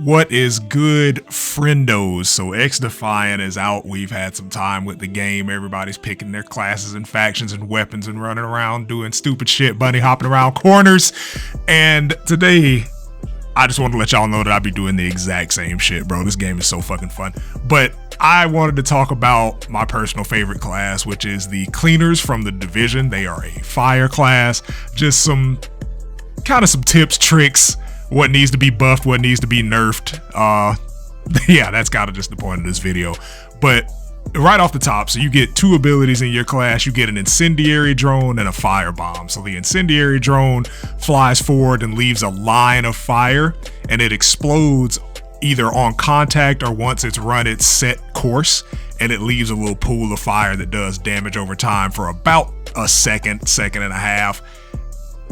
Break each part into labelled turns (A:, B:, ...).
A: What is good, friendos? So XDEFIANT is out. We've had some time with the game. Everybody's picking their classes and factions and weapons and running around doing stupid shit, bunny hopping around corners. And today, I just wanted to let y'all know that I'll be doing the exact same shit, bro. This game is so fucking fun. But I wanted to talk about my personal favorite class, which is the Cleaners from the Division. They are a fire class. Just some tips, tricks, what needs to be buffed, what needs to be nerfed. Yeah, that's kind of just the point of this video. But right off the top, so you get two abilities in your class. You get an incendiary drone and a firebomb. So the incendiary drone flies forward and leaves a line of fire, and it explodes either on contact or once it's run its set course, and it leaves a little pool of fire that does damage over time for about a second and a half.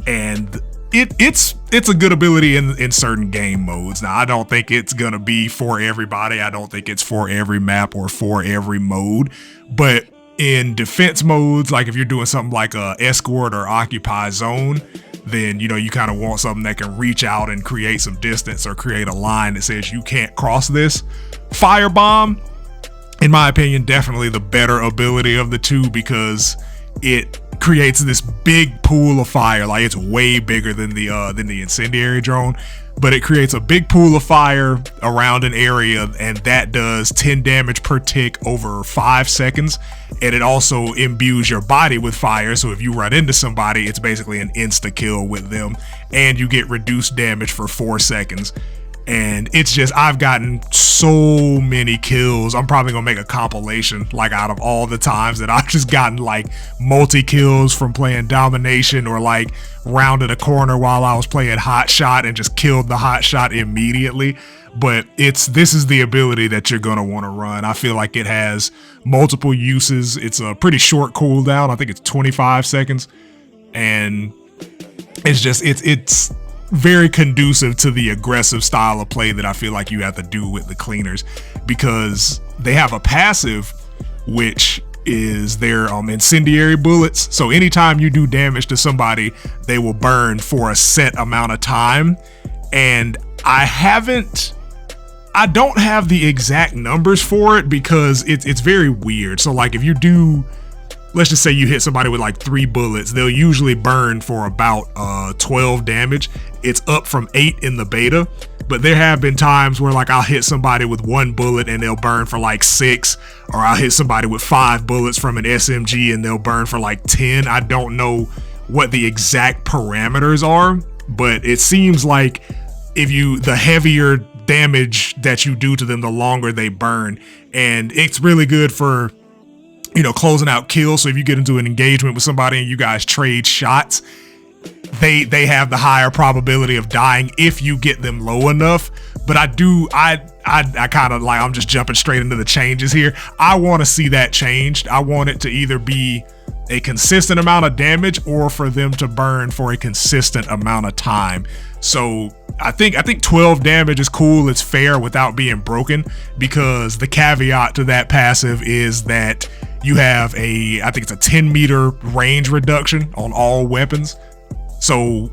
A: And it's a good ability in certain game modes. Now, I don't think it's gonna be for everybody. I don't think it's for every map or for every mode. But in defense modes, like if you're doing something like a escort or occupy zone, then you kind of want something that can reach out and create some distance or create a line that says you can't cross this. Firebomb, in my opinion, definitely the better ability of the two, because it creates this big pool of fire. Like, it's way bigger than the incendiary drone, but it creates a big pool of fire around an area, and that does 10 damage per tick over 5 seconds. And it also imbues your body with fire, so if you run into somebody, it's basically an insta kill with them, and you get reduced damage for 4 seconds. And it's just, I've gotten so many kills. I'm probably gonna make a compilation, like, out of all the times that I've just gotten like multi kills from playing domination, or like rounded a corner while I was playing hot shot and just killed the hot shot immediately. But this is the ability that you're gonna want to run. I feel like it has multiple uses. It's a pretty short cooldown. I think it's 25 seconds, and it's just it's very conducive to the aggressive style of play that I feel like you have to do with the Cleaners, because they have a passive, which is their incendiary bullets. So anytime you do damage to somebody, they will burn for a set amount of time. And I don't have the exact numbers for it, because it's very weird. So like, if you do, let's just say you hit somebody with like 3 bullets, they'll usually burn for about 12 damage. It's up from 8 in the beta, but there have been times where like I'll hit somebody with 1 bullet and they'll burn for like 6, or I'll hit somebody with 5 bullets from an SMG and they'll burn for like 10. I don't know what the exact parameters are, but it seems like the heavier damage that you do to them, the longer they burn. And it's really good for closing out kills. So if you get into an engagement with somebody and you guys trade shots, they have the higher probability of dying if you get them low enough. But I kind of like, I'm just jumping straight into the changes here. I want to see that changed. I want it to either be a consistent amount of damage, or for them to burn for a consistent amount of time. So I think 12 damage is cool. It's fair without being broken, because the caveat to that passive is that you have I think it's a 10 meter range reduction on all weapons. So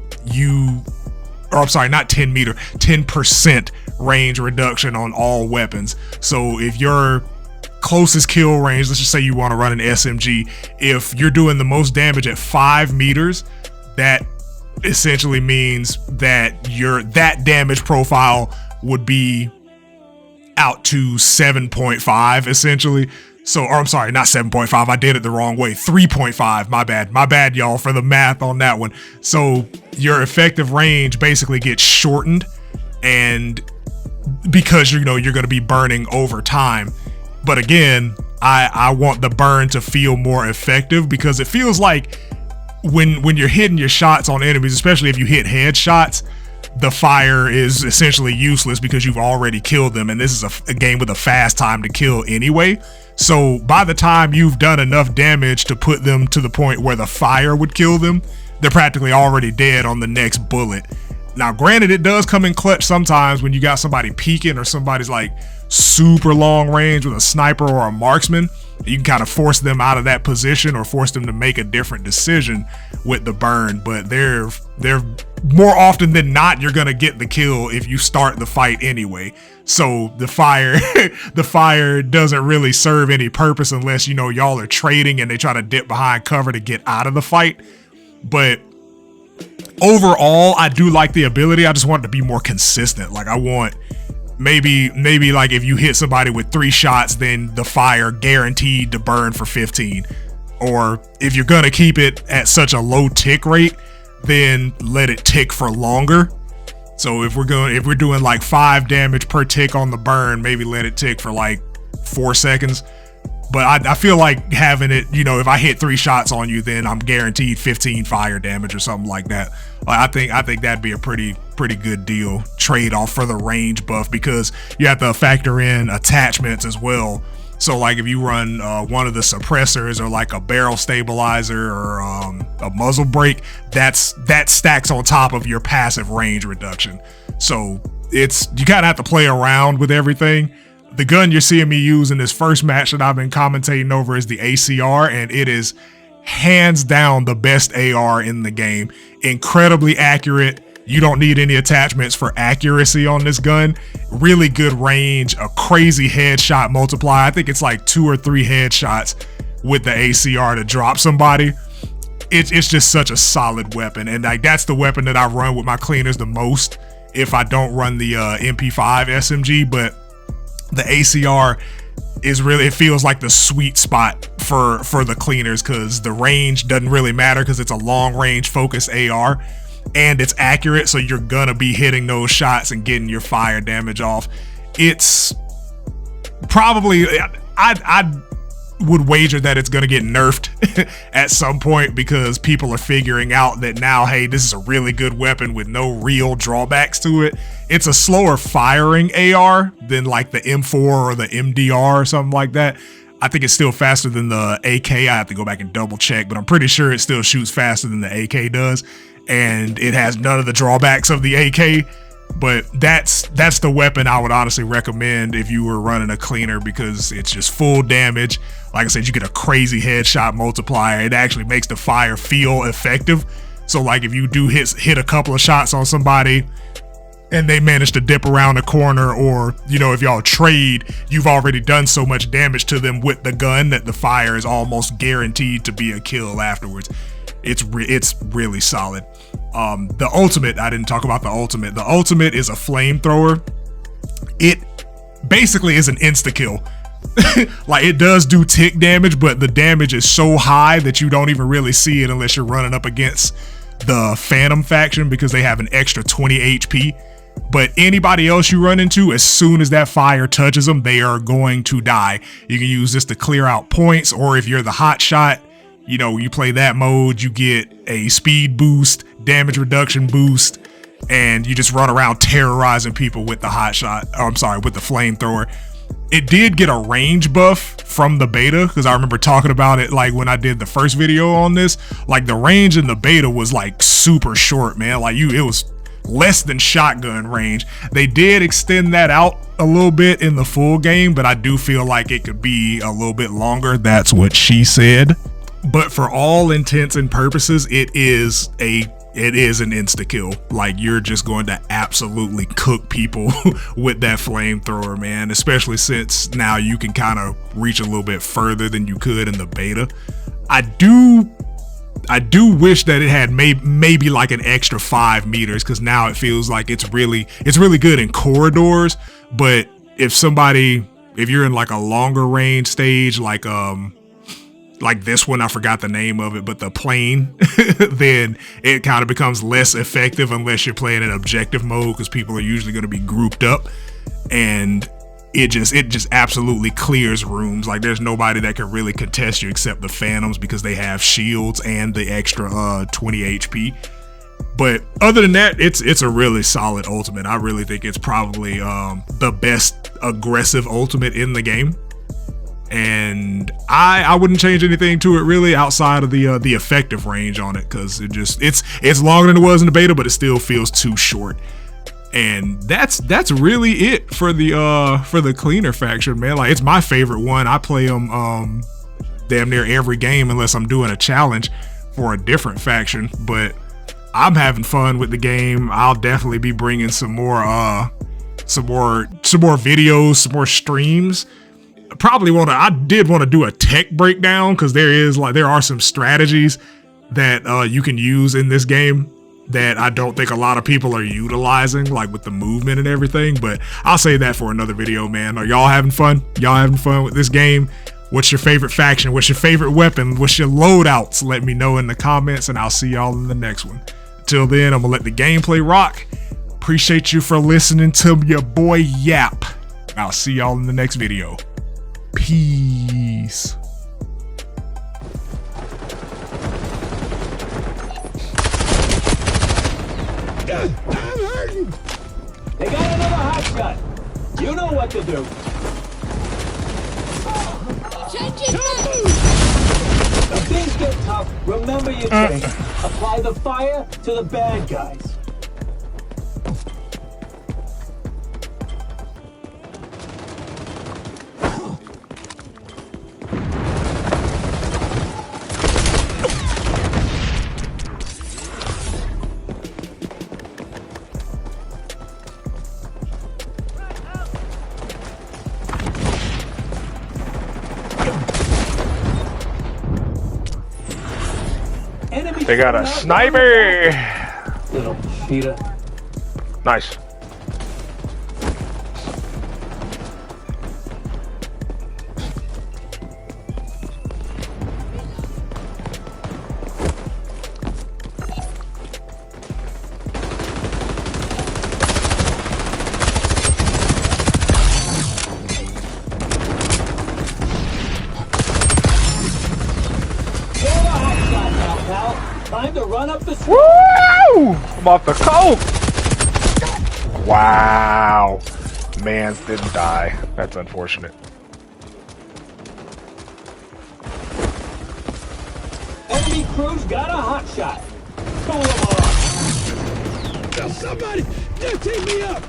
A: I'm sorry, not 10 meter, 10% range reduction on all weapons. So if your closest kill range, let's just say you want to run an SMG, if you're doing the most damage at 5 meters, that essentially means that that damage profile would be out to 7.5 essentially. So, or I'm sorry, not 7.5. I did it the wrong way. 3.5. My bad, y'all, for the math on that one. So your effective range basically gets shortened, and because you're going to be burning over time. But again, I want the burn to feel more effective, because it feels like when you're hitting your shots on enemies, especially if you hit headshots, the fire is essentially useless because you've already killed them, and this is a game with a fast time to kill anyway. So by the time you've done enough damage to put them to the point where the fire would kill them, they're practically already dead on the next bullet. Now, granted, it does come in clutch sometimes when you got somebody peeking or somebody's like super long range with a sniper or a marksman. You can kind of force them out of that position or force them to make a different decision with the burn. But they're more often than not, you're gonna get the kill if you start the fight anyway. So the fire, the fire doesn't really serve any purpose unless, you know, y'all are trading and they try to dip behind cover to get out of the fight. But overall, I do like the ability. I just want it to be more consistent. Like I want maybe like if you hit somebody with 3 shots, then the fire guaranteed to burn for 15. Or if you're gonna keep it at such a low tick rate, then let it tick for longer. So if we're doing like 5 damage per tick on the burn, maybe let it tick for like 4 seconds. But I feel like having it, you know, if I hit 3 shots on you, then I'm guaranteed 15 fire damage or something like that. I think that'd be a pretty good deal trade-off for the range buff, because you have to factor in attachments as well. So like if you run one of the suppressors or like a barrel stabilizer or a muzzle brake, that stacks on top of your passive range reduction. So you kind of have to play around with everything. The gun you're seeing me use in this first match that I've been commentating over is the ACR, and it is hands down the best AR in the game. Incredibly accurate. You don't need any attachments for accuracy on this gun. Really good range, a crazy headshot multiplier. I think it's like 2 or 3 headshots with the ACR to drop somebody. It's just such a solid weapon, and like that's the weapon that I run with my cleaners the most if I don't run the MP5 SMG. But the ACR is really, it feels like the sweet spot for the cleaners, because the range doesn't really matter because it's a long range focused AR and it's accurate, so you're gonna be hitting those shots and getting your fire damage off. It's probably, I would wager that it's gonna get nerfed at some point, because people are figuring out that now, hey, this is a really good weapon with no real drawbacks to it. It's a slower firing AR than like the M4 or the MDR or something like that. I think it's still faster than the AK. I have to go back and double check, but I'm pretty sure it still shoots faster than the AK does, and it has none of the drawbacks of the AK. But that's the weapon I would honestly recommend if you were running a cleaner, because it's just full damage. Like I said, you get a crazy headshot multiplier. It actually makes the fire feel effective. So like if you do hit a couple of shots on somebody and they manage to dip around the corner, or, you know, if y'all trade, you've already done so much damage to them with the gun that the fire is almost guaranteed to be a kill afterwards. It's really solid. The ultimate, I didn't talk about the ultimate. The ultimate is a flamethrower. It basically is an insta-kill. Like, it does do tick damage, but the damage is so high that you don't even really see it unless you're running up against the Phantom faction, because they have an extra 20 HP. But anybody else you run into, as soon as that fire touches them, they are going to die. You can use this to clear out points, or if you're the hot shot, you know, you play that mode, you get a speed boost, damage reduction boost, and you just run around terrorizing people with the hot shot. Oh, I'm sorry, with the flamethrower. It did get a range buff from the beta, because I remember talking about it like when I did the first video on this. Like, the range in the beta was like super short, man. Like, it was less than shotgun range. They did extend that out a little bit in the full game, but I do feel like it could be a little bit longer. That's what she said. But for all intents and purposes, it is an insta-kill. Like, you're just going to absolutely cook people with that flamethrower, man, especially since now you can kind of reach a little bit further than you could in the beta. I do wish that it had maybe like an extra 5 meters, because now it feels like it's really good in corridors. But if you're in like a longer range stage, like this one, I forgot the name of it, but the plane, then it kind of becomes less effective unless you're playing in objective mode, because people are usually going to be grouped up, and it just absolutely clears rooms. Like, there's nobody that can really contest you except the Phantoms, because they have shields and the extra 20 HP. But other than that, it's a really solid ultimate. I really think it's probably the best aggressive ultimate in the game. And I wouldn't change anything to it really outside of the effective range on it, because it's longer than it was in the beta, but it still feels too short. And that's really it for the cleaner faction, man. Like, it's my favorite one. I play them damn near every game unless I'm doing a challenge for a different faction, but I'm having fun with the game. I'll definitely be bringing some more videos, some more streams. I did want to do a tech breakdown, because there are some strategies that you can use in this game that I don't think a lot of people are utilizing, like with the movement and everything, but I'll say that for another video, man. Are y'all having fun? Y'all having fun with this game? What's your favorite faction? What's your favorite weapon? What's your loadouts? Let me know in the comments, and I'll see y'all in the next one. Until then, I'm gonna let the gameplay rock. Appreciate you for listening to your boy yap. I'll see y'all in the next video. Peace.
B: I'm hurting. They got another hot shot. You know what to do. If things get tough, remember your thing. Apply the fire to the bad guys.
C: They got a sniper!
B: Little cheetah.
C: Nice.
B: Time to run up the street.
C: Woo! I'm off the coke! Wow. Mans didn't die. That's unfortunate.
B: Enemy crew's got a hot shot. Pull them off.
D: Now somebody, take me up.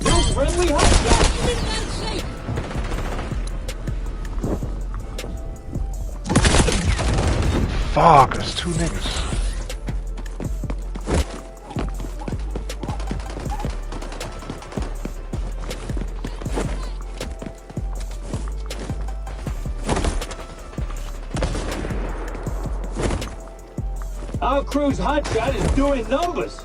B: No friendly hot shot.
C: Fuck, there's two niggas.
B: Our crew's hot shot is doing numbers.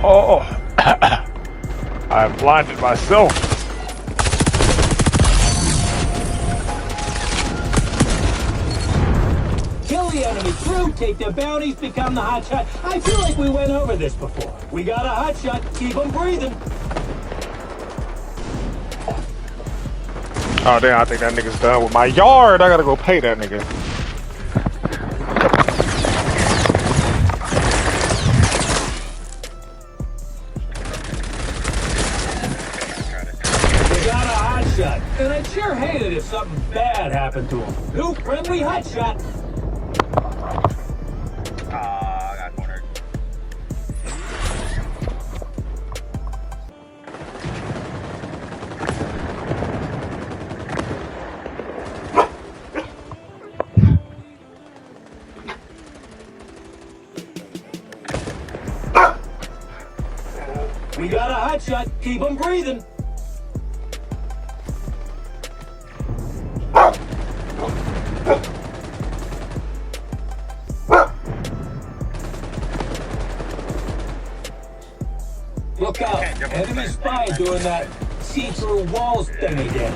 C: Oh, I've blinded myself.
B: Kill the enemy crew, take their bounties, become the hot shot. I feel like we went over this before. We got a hot shot, keep them breathing.
C: Oh damn, I think that nigga's done with my yard. I gotta go pay that nigga.
B: And I'd sure hate it if something bad happened to him. New friendly hot shot.
E: I got cornered.
B: We got a hot shot. Keep him breathing. Look out. Enemy spy doing that see-through walls thing again.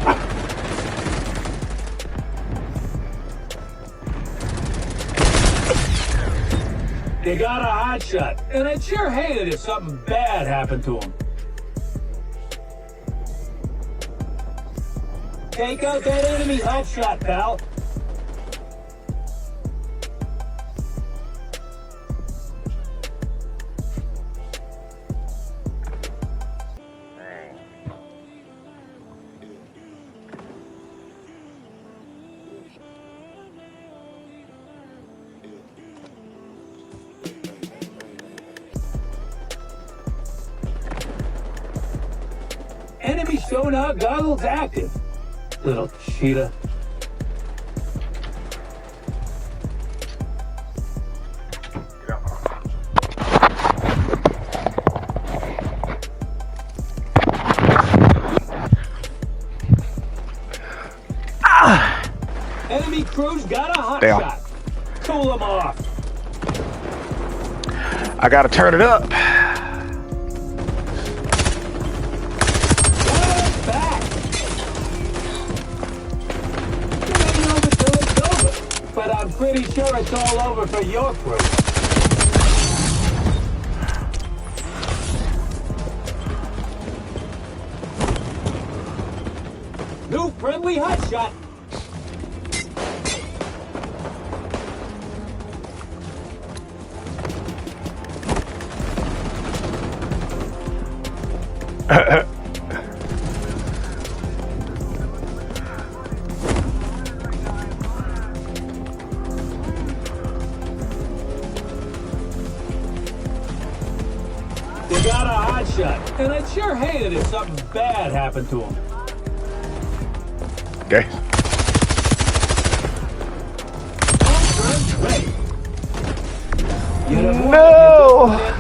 B: They got a hot shot, and I'd sure hate it if something bad happened to him. Take out that enemy hot shot, pal. Enemy sonar goggles active. Little cheetah. Enemy crew's got a hot
C: Damn.
B: shot. Cool them off.
C: I gotta turn it up.
B: Back. It ain't over till it's over, but I'm pretty sure it's all over for your crew. New friendly hotshot. They got a hot shot, and I'd sure hate it if something bad happened to him.
C: Okay.
B: Ready. You know,
C: No!